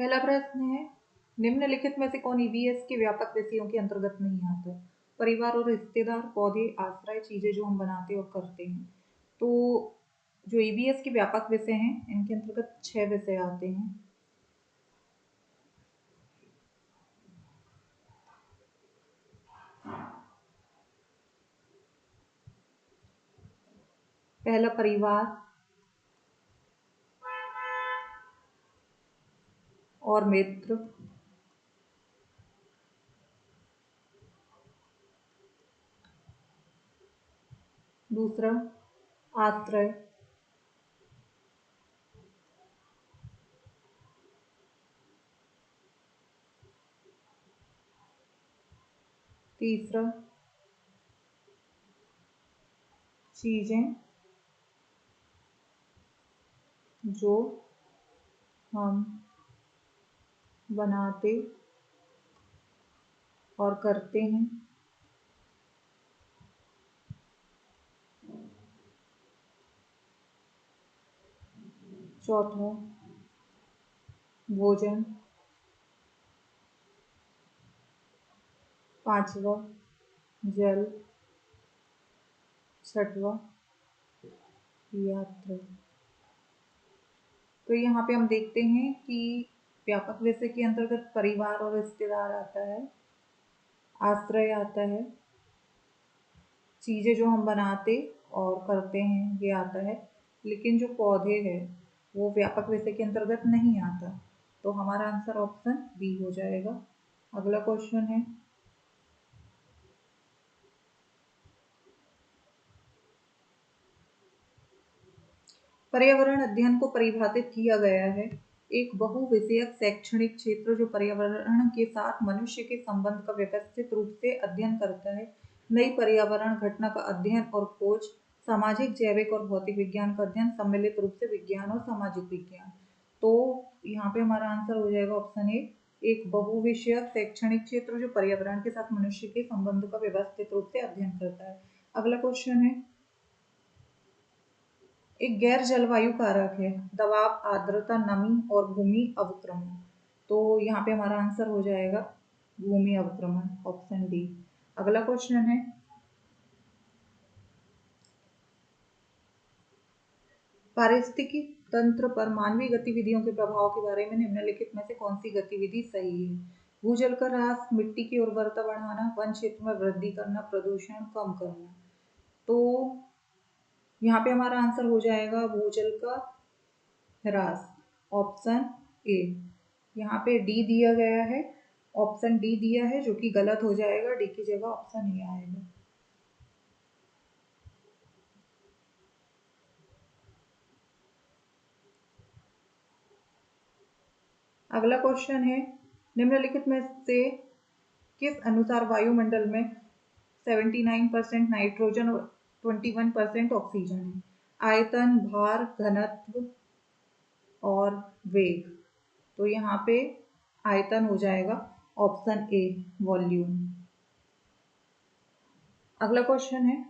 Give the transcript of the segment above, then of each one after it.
पहला प्रश्न है, निम्नलिखित में से कौन ईवीएस के व्यापक विषयों के अंतर्गत नहीं आता? परिवार और रिश्तेदार, पौधे, आश्रय, चीजें जो हम बनाते और करते हैं। तो जो ईवीएस के व्यापक विषय हैं इनके अंतर्गत 6 विषय आते हैं। पहला परिवार और मित्र, दूसरा आश्रय, तीसरा चीजें जो हम बनाते और करते हैं, चौथा भोजन, पांचवा जल, छठवा यात्रा। तो यहाँ पे हम देखते हैं कि व्यापक विषय के अंतर्गत परिवार और रिश्तेदार आता है, आश्रय आता है, चीजें जो हम बनाते और करते हैं ये आता है, लेकिन जो पौधे हैं वो व्यापक विषय के अंतर्गत नहीं आता। तो हमारा आंसर ऑप्शन बी हो जाएगा। अगला क्वेश्चन है, पर्यावरण अध्ययन को परिभाषित किया गया है। एक बहुविषयक शैक्षणिक क्षेत्र जो पर्यावरण के साथ मनुष्य के संबंध का व्यवस्थित रूप से अध्ययन करता है। नई पर्यावरण घटना का अध्ययन और खोज, सामाजिक, जैविक और भौतिक विज्ञान का अध्ययन, सम्मिलित रूप से विज्ञान और सामाजिक विज्ञान। तो यहाँ पे हमारा आंसर हो जाएगा ऑप्शन ए, एक बहुविषयक शैक्षणिक क्षेत्र जो पर्यावरण के साथ मनुष्य के संबंध का व्यवस्थित रूप से अध्ययन करता है। अगला क्वेश्चन है, एक गैर जलवायु कारक है, दबाव, आर्द्रता, नमी और भूमि अवक्रमण। तो यहाँ पे हमारा आंसर हो जाएगा भूमि अवक्रमण, ऑप्शन डी। अगला क्वेश्चन है, पारिस्थितिकी तंत्र पर मानवीय गतिविधियों के प्रभाव के बारे में निम्नलिखित में से कौन सी गतिविधि सही है? भूजल का ह्रास, मिट्टी की उर्वरता बढ़ाना, वन क्षेत्र में वृद्धि करना, प्रदूषण कम करना। तो यहाँ पे हमारा आंसर हो जाएगा भूजल का ह्रास, ऑप्शन ए। यहाँ पे डी दिया गया है, ऑप्शन डी दिया है जो कि गलत हो जाएगा, डी की जगह ऑप्शन ए आएगा। अगला क्वेश्चन है, निम्नलिखित में से किस अनुसार वायुमंडल में 79% नाइट्रोजन और 21% ऑक्सीजन है? आयतन, भार, घनत्व और वेग। तो यहाँ पे आयतन हो जाएगा, ऑप्शन ए वॉल्यूम। अगला क्वेश्चन है,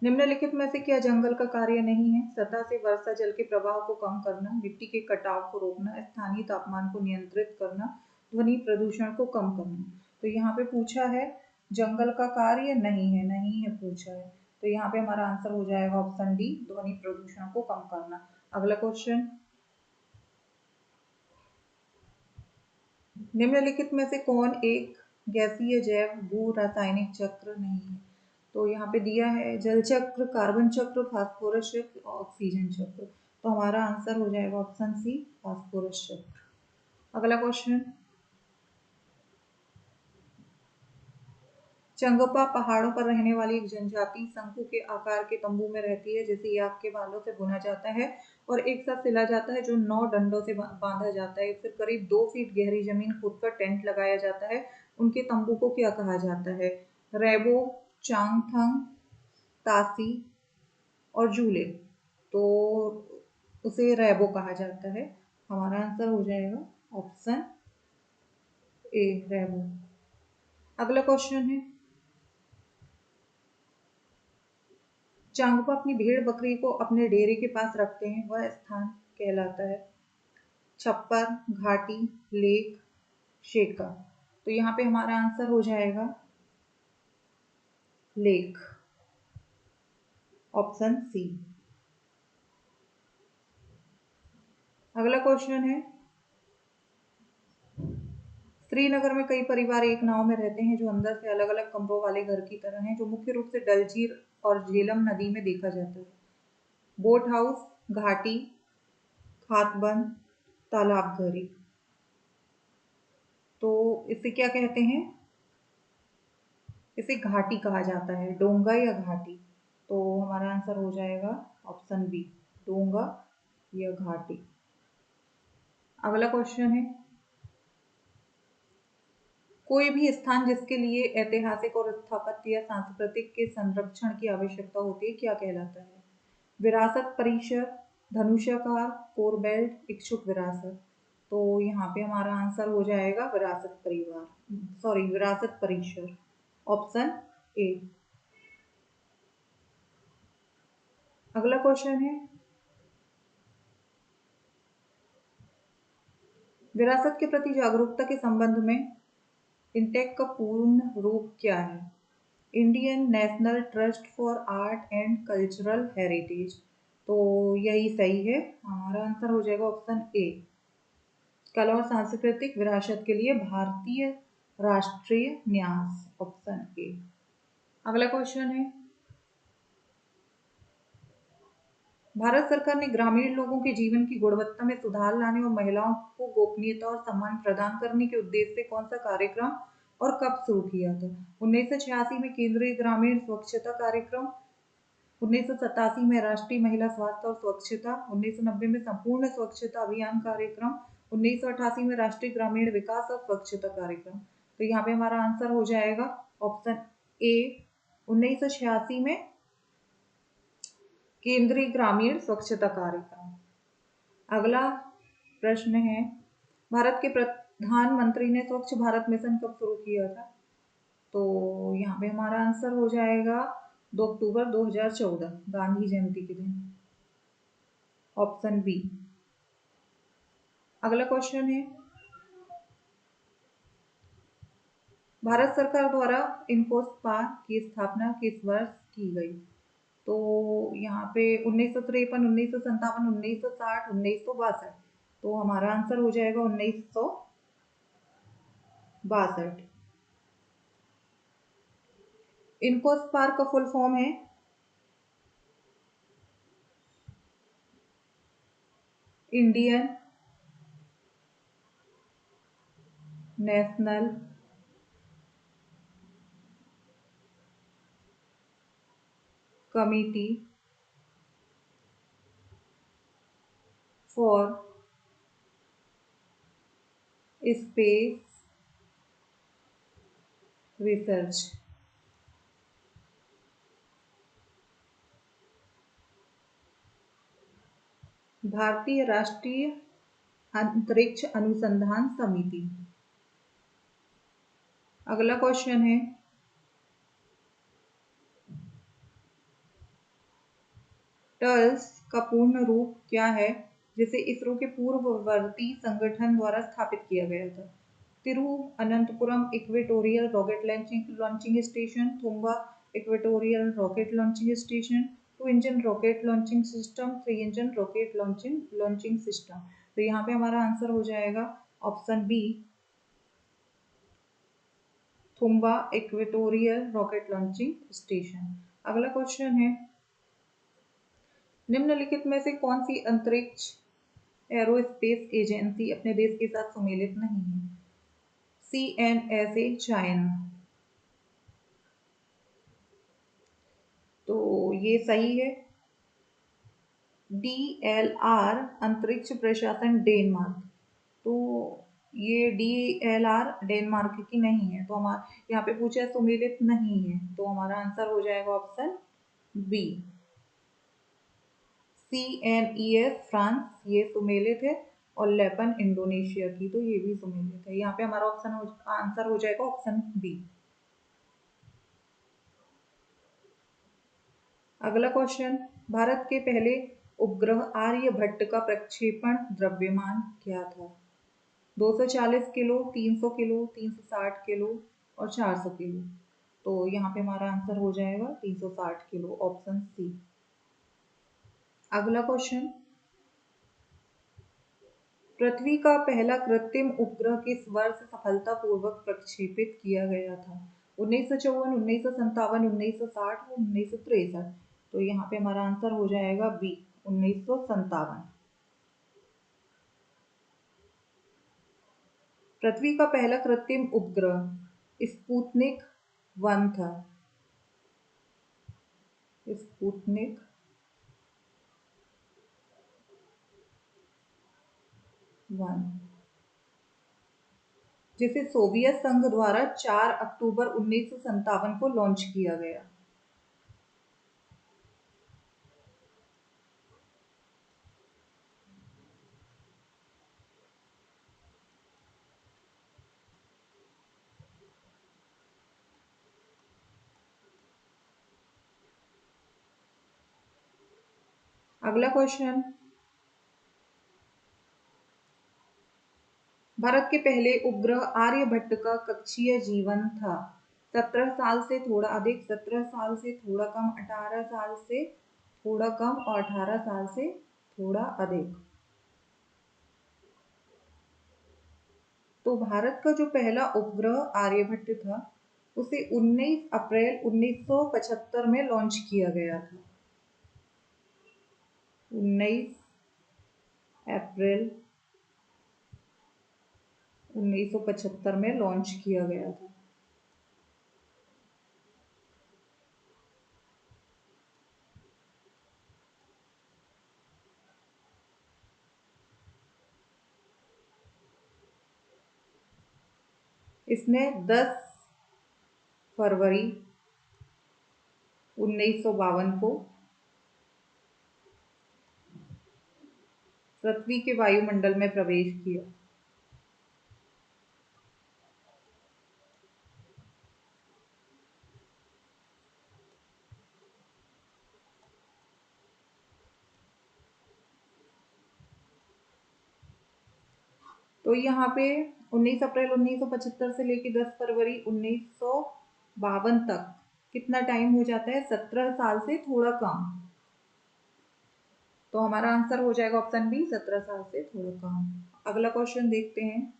निम्नलिखित में से क्या जंगल का कार्य नहीं है? सतह से वर्षा जल के प्रवाह को कम करना, मिट्टी के कटाव को रोकना, स्थानीय तापमान को नियंत्रित करना, ध्वनि प्रदूषण को कम करना। तो यहाँ पे पूछा है जंगल का कार्य नहीं है पूछा है। तो यहाँ पे हमारा आंसर हो जाएगा ऑप्शन डी, ध्वनि प्रदूषण को कम करना। अगला क्वेश्चन, निम्नलिखित में से कौन एक गैसीय जैव भू रासायनिक चक्र नहीं है? तो यहाँ पे दिया है जल चक्र, कार्बन चक्र, फास्फोरस चक्र, ऑक्सीजन चक्र। तो हमारा आंसर हो जाएगा ऑप्शन सी, फास्फोरस चक्र। अगला क्वेश्चन, चंगोपा पहाड़ों पर रहने वाली एक जनजाति शंकु के आकार के तंबू में रहती है जिसे याक के बालों से बुना जाता है और एक साथ सिला जाता है जो 9 डंडों से बांधा जाता है। फिर करीब 2 फीट गहरी जमीन खोदकर टेंट लगाया जाता है। उनके तंबू को क्या कहा जाता है? रेबो, चांगथंग, तासी और झूले। तो उसे रेबो कहा जाता है। हमारा आंसर हो जाएगा ऑप्शन ए, रेबो। अगला क्वेश्चन है, चांगपा अपनी भेड़ बकरी को अपने डेरे के पास रखते हैं, वह स्थान कहलाता है? छप्पर, घाटी, लेक, शेखा। तो यहाँ पे हमारा आंसर हो जाएगा लेक, ऑप्शन सी। अगला क्वेश्चन है, श्रीनगर में कई परिवार एक नाव में रहते हैं जो अंदर से अलग अलग कमरों वाले घर की तरह हैं, जो मुख्य रूप से डलझील और झेलम नदी में देखा जाता है। बोट हाउस, घाटी, खातबंद, तालाब घरी। तो इसे क्या कहते हैं? इसे घाटी कहा जाता है, डोंगा या घाटी। तो हमारा आंसर हो जाएगा ऑप्शन बी, डोंगा या घाटी। अगला क्वेश्चन है, कोई भी स्थान जिसके लिए ऐतिहासिक और स्थापत्य या सांस्कृतिक के संरक्षण की आवश्यकता होती है क्या कहलाता है? विरासत परिसर, धनुषाकार, कोरबेल्ट, इच्छुक विरासत। तो यहाँ पे हमारा आंसर हो जाएगा विरासत परिसर, ऑप्शन ए। अगला क्वेश्चन है, विरासत के प्रति जागरूकता के संबंध में इंटेक का पूर्ण रूप क्या है? Indian national trust for art and cultural heritage. तो यही सही है, हमारा आंसर हो जाएगा ऑप्शन ए, कला और सांस्कृतिक विरासत के लिए भारतीय राष्ट्रीय न्यास, ऑप्शन ए। अगला क्वेश्चन है, भारत सरकार ने ग्रामीण लोगों के जीवन की गुणवत्ता में सुधार लाने और महिलाओं को गोपनीयता और सम्मान प्रदान करने के उद्देश्य से कौन सा कार्यक्रम और कब शुरू किया था? 1986 में केंद्रीय ग्रामीण स्वच्छता कार्यक्रम, 1987 में राष्ट्रीय महिला स्वास्थ्य और स्वच्छता, 1990 में संपूर्ण स्वच्छता अभियान कार्यक्रम, 1988 में राष्ट्रीय ग्रामीण विकास और स्वच्छता कार्यक्रम। तो यहाँ पे हमारा आंसर हो जाएगा ऑप्शन ए, 1986 में केंद्रीय ग्रामीण स्वच्छता कार्यक्रम। अगला प्रश्न है, भारत के प्रधानमंत्री ने स्वच्छ भारत मिशन कब शुरू किया था? तो यहाँ पे हमारा आंसर हो जाएगा 2 अक्टूबर 2014, गांधी जयंती के दिन, ऑप्शन बी। अगला क्वेश्चन है, भारत सरकार द्वारा इन्फोस्पार की स्थापना किस वर्ष की गई? तो यहाँ पे 1953, 1957, 1960, 1962। तो हमारा आंसर हो जाएगा 1962। इन्फोस्पार का फुल फॉर्म है Indian national committee for space research. भारतीय राष्ट्रीय अंतरिक्ष अनुसंधान समिति। अगला क्वेश्चन है, टर्ल्स का पूर्ण रूप क्या है जिसे इसरो के पूर्ववर्ती संगठन द्वारा स्थापित किया गया था? Thiruvananthapuram equatorial rocket launching station, Thumba equatorial rocket launching station, 2 engine rocket launching system, 3 engine rocket launching system. तो यहाँ पे हमारा आंसर हो जाएगा option B, Thumba equatorial rocket launching station. अगला क्वेश्चन है, निम्नलिखित में से कौन सी अंतरिक्ष एरोस्पेस एजेंसी अपने देश के साथ सुमेलित नहीं है? CNSA China. तो ये सही है। DLR अंतरिक्ष प्रशासन डेनमार्क। तो ये DLR डेनमार्क की नहीं है, तो हमारा यहाँ पे पूछा सुमेलित नहीं है, तो हमारा आंसर हो जाएगा ऑप्शन बी, CNES फ्रांस, ये सुमेलित है, और लेपन इंडोनेशिया की, तो ये भी सुमेलित है। यहाँ पे हमारा आंसर हो जाएगा ऑप्शन बी। अगला क्वेश्चन, भारत के पहले उपग्रह आर्यभट्ट का प्रक्षेपण द्रव्यमान क्या था? 240 किलो, 300 किलो, 360 किलो और 400 किलो। तो यहाँ पे हमारा आंसर हो जाएगा 360 किलो, ऑप्शन सी। अगला क्वेश्चन, पृथ्वी का पहला कृत्रिम उपग्रह किस वर्ष सफलतापूर्वक प्रक्षेपित किया गया था? 1954, 1957, 1960, 1963। तो यहाँ पे हमारा आंसर हो जाएगा बी, 1957। पृथ्वी का पहला कृत्रिम उपग्रह स्पुतनिक 1 था। स्पुतनिक 1, जिसे सोवियत संघ द्वारा 4 अक्टूबर 1957 को लॉन्च किया गया। अगला क्वेश्चन, भारत के पहले उपग्रह आर्यभट्ट का कक्षीय जीवन था? 17 साल से थोड़ा अधिक, 17 साल से थोड़ा कम, 18 साल से थोड़ा कम और 18 साल से थोड़ा अधिक। तो भारत का जो पहला उपग्रह आर्यभट्ट था उसे 19 अप्रैल 1975 में लॉन्च किया गया था। 19 अप्रैल 1975 में लॉन्च किया गया था। इसने 10 फरवरी 1952 को पृथ्वी के वायुमंडल में प्रवेश किया। तो यहाँ पे 19 अप्रैल 1975 से लेकर 10 फरवरी 1952 तक कितना टाइम हो जाता है? 17 साल से थोड़ा कम। तो हमारा आंसर हो जाएगा ऑप्शन बी, 17 साल से थोड़ा कम। अगला क्वेश्चन देखते हैं,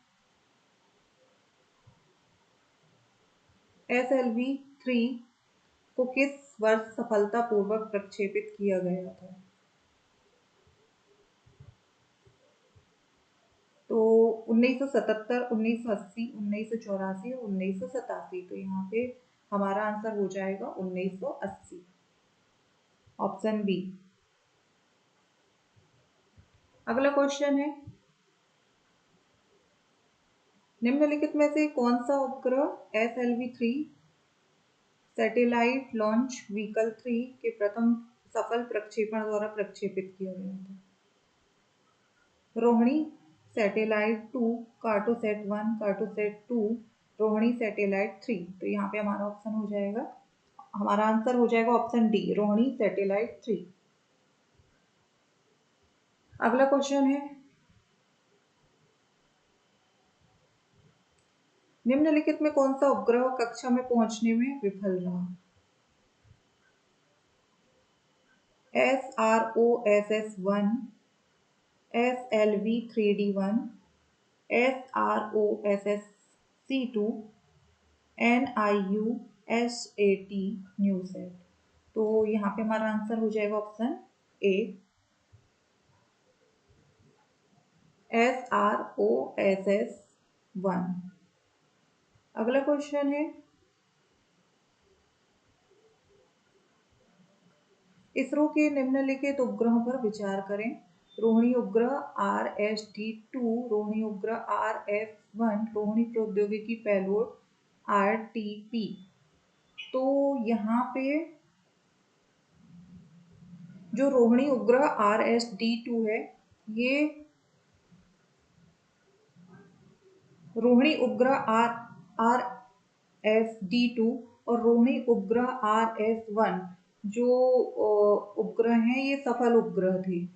SLV-3 को किस वर्ष सफलतापूर्वक प्रक्षेपित किया गया था? तो 1977, 1980, 1984 और 1987। तो यहाँ पे हमारा आंसर हो जाएगा 1980, ऑप्शन बी। अगला क्वेश्चन है, निम्नलिखित में से कौन सा उपग्रह SLV-3 सैटेलाइट लॉन्च व्हीकल 3 के प्रथम सफल प्रक्षेपण द्वारा प्रक्षेपित किया गया था? Rohini satellite 2, Cartosat 1, Cartosat 2, Rohini satellite 3। तो यहाँ पे हमारा ऑप्शन हो जाएगा, हमारा आंसर हो जाएगा ऑप्शन डी, रोहिणी सैटेलाइट 3। अगला क्वेश्चन है, निम्नलिखित में कौन सा उपग्रह कक्षा में पहुंचने में विफल रहा? SROSS-1, SLV-3D1, SROSS-C2, NIUSAT न्यूसेट। तो यहाँ पे हमारा आंसर हो जाएगा ऑप्शन ए, SROSS-1। अगला क्वेश्चन है, इसरो के निम्नलिखित उपग्रहों पर विचार करें। रोहिणी उपग्रह RSD-2, रोहिणी उपग्रह RS-1, रोहिणी प्रौद्योगिकी पेलोड RTP। तो यहाँ पे जो रोहिणी उपग्रह RSD-2 है, ये रोहिणी उपग्रह RSD-2 और रोहिणी उपग्रह RS-1 जो उपग्रह हैं ये सफल उपग्रह थे।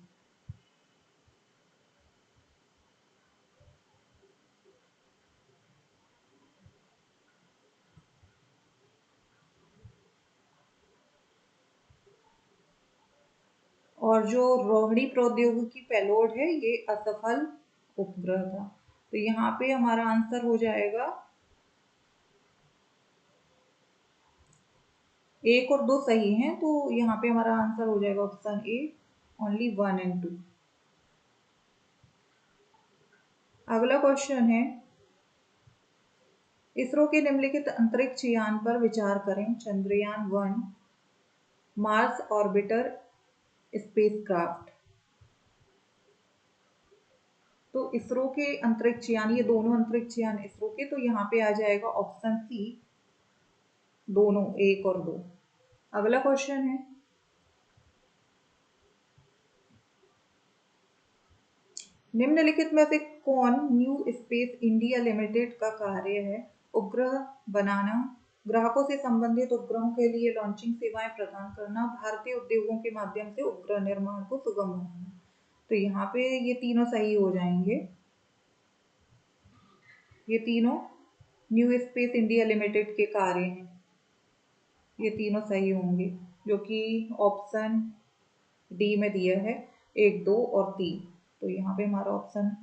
और जो रोहिणी प्रौद्योगिकी पेलोड है ये असफल उपग्रह था। तो यहाँ पे हमारा आंसर हो जाएगा 1 और 2 सही हैं, तो यहाँ पे हमारा आंसर हो जाएगा ऑप्शन ए, ओनली 1 एंड 2। अगला क्वेश्चन है, इसरो के निम्नलिखित अंतरिक्ष यान पर विचार करें। Chandrayaan 1, Mars orbiter spacecraft. तो इसरो के अंतरिक्ष यान, ये दोनों अंतरिक्ष यान इसरो के, तो यहाँ पे आ जाएगा ऑप्शन सी, दोनों 1 और 2। अगला क्वेश्चन है, निम्नलिखित में से कौन न्यू स्पेस इंडिया लिमिटेड का कार्य है? उपग्रह बनाना, ग्राहकों से संबंधित उपग्रहों के लिए लॉन्चिंग सेवाएं प्रदान करना, भारतीय उद्योगों के माध्यम से उपग्रह निर्माण को सुगम बनाना। तो यहाँ पे ये तीनों सही हो जाएंगे, ये तीनों न्यू स्पेस इंडिया लिमिटेड के कार्य हैं, ये तीनों सही होंगे, जो कि ऑप्शन डी में दिया है 1, 2 और 3। तो यहाँ पे हमारा ऑप्शन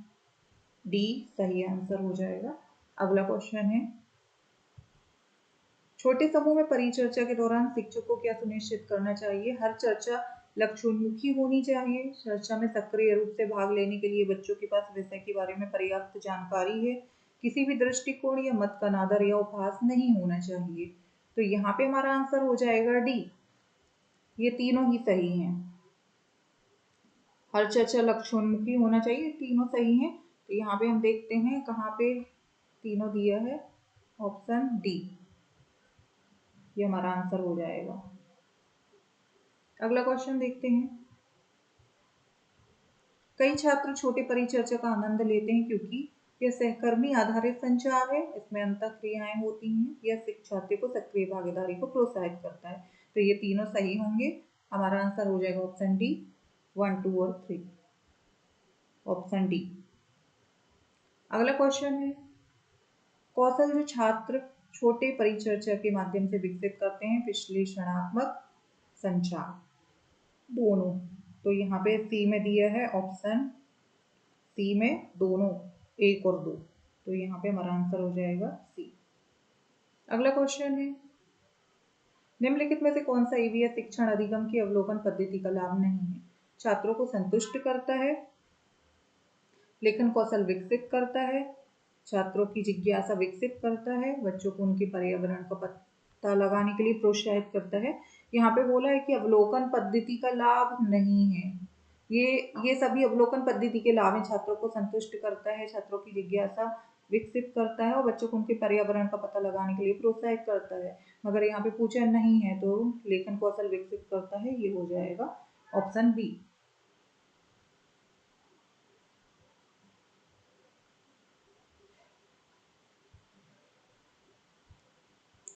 डी सही आंसर हो जाएगा। अगला क्वेश्चन है, छोटे समूह में परिचर्चा के दौरान शिक्षक को क्या सुनिश्चित करना चाहिए? हर चर्चा लक्ष्योन्मुखी होनी चाहिए, चर्चा में सक्रिय रूप से भाग लेने के लिए बच्चों के पास विषय के बारे में पर्याप्त जानकारी है, किसी भी दृष्टिकोण या मत का अनादर या उपहास नहीं होना चाहिए। तो यहाँ पे हमारा आंसर हो जाएगा डी, ये तीनों ही सही हैं। हर चर्चा लक्ष्योन्मुखी होना चाहिए, तीनों सही हैं। तो यहाँ पे हम देखते हैं कहाँ पे तीनों दिया है, ऑप्शन डी, ये हमारा आंसर हो जाएगा। अगला क्वेश्चन देखते हैं, कई छात्र छोटे परिचर्चा का आनंद लेते हैं क्योंकि यह सहकर्मी आधारित संचार है, इसमें अंतःक्रियाएं होती हैं, यह छात्र को सक्रिय भागीदारी को प्रोत्साहित करता है। तो ये तीनों सही होंगे, हमारा आंसर हो जाएगा ऑप्शन डी, 1, 2 और 3, ऑप्शन डी। अगला क्वेश्चन है, कौशल जो छात्र छोटे परिचर्चा के माध्यम से विकसित करते हैं, विश्लेषणात्मक संचार, दोनों। तो यहाँ पे सी में दिया है, ऑप्शन सी में दोनों 1 और 2। तो यहाँ पे हमारा आंसर हो जाएगा सी। अगला क्वेश्चन है, निम्नलिखित में से कौन सा ईवीएस शिक्षण अधिगम की अवलोकन पद्धति का लाभ नहीं है? छात्रों को संतुष्ट करता है, लेखन कौशल विकसित करता है, छात्रों की जिज्ञासा विकसित करता है, बच्चों को उनके पर्यावरण का पता लगाने के लिए प्रोत्साहित करता है। यहाँ पे बोला है कि अवलोकन पद्धति का लाभ नहीं है। ये सभी अवलोकन पद्धति के लाभ हैं, छात्रों को संतुष्ट करता है, छात्रों की जिज्ञासा विकसित करता है और बच्चों को उनके पर्यावरण का पता लगाने के लिए प्रोत्साहित करता है। मगर यहाँ पे पूछा नहीं है, तो लेखन कौशल विकसित करता है, ये हो जाएगा ऑप्शन बी।